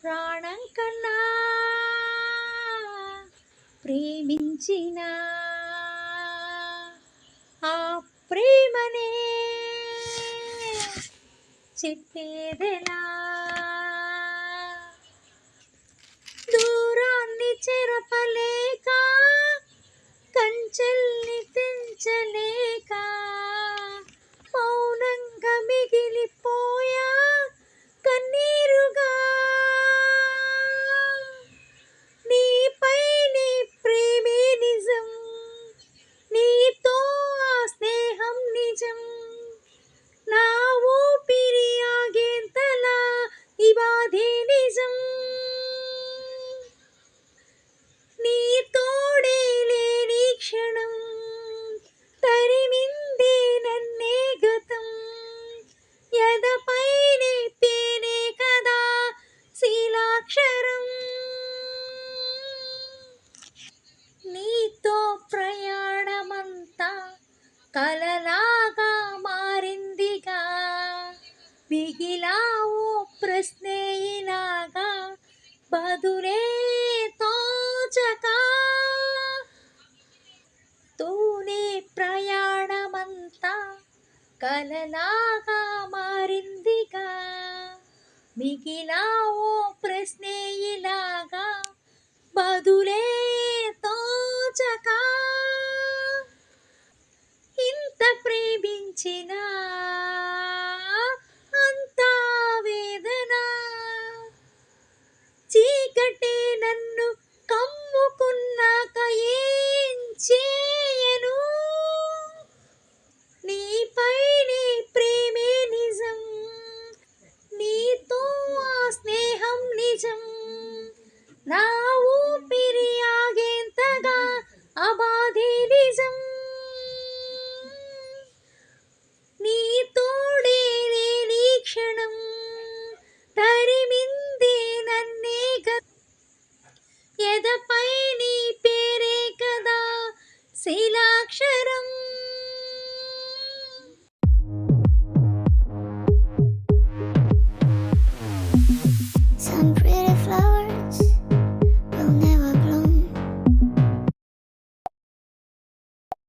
ప్రాణం కన్నా ప్రేమించిన ఆ ప్రేమనే చెప్పేదెలా, దూరాన్ని చెరపలేక కంచెల్ని తెంచలేక మౌనంగా మిగిలిపోయా కన్నీరుగా. నీపై నీ ప్రేమే నిజం, నీతో ఆ స్నేహం నిజం, నా ఊపిరి ఆగేంతలా ఈ బాధే నిజం. నీ తోడే లేని క్షణం తరిమిందే నన్నే గతం, ఎదపైనే పేనే కదా శీలాక్షరం. నీతో ప్రయాణమంతా కలలాగా మారిందిగా, మిగిలావో ప్రశ్నే ఇలాగా బదులే తోచక. తూనే ప్రయాణమంతా కలలాగా మారిందిగా, మిగిలావో ప్రశ్నే ఇలాగా బదులే తోచక. ఇంత ప్రేమించిన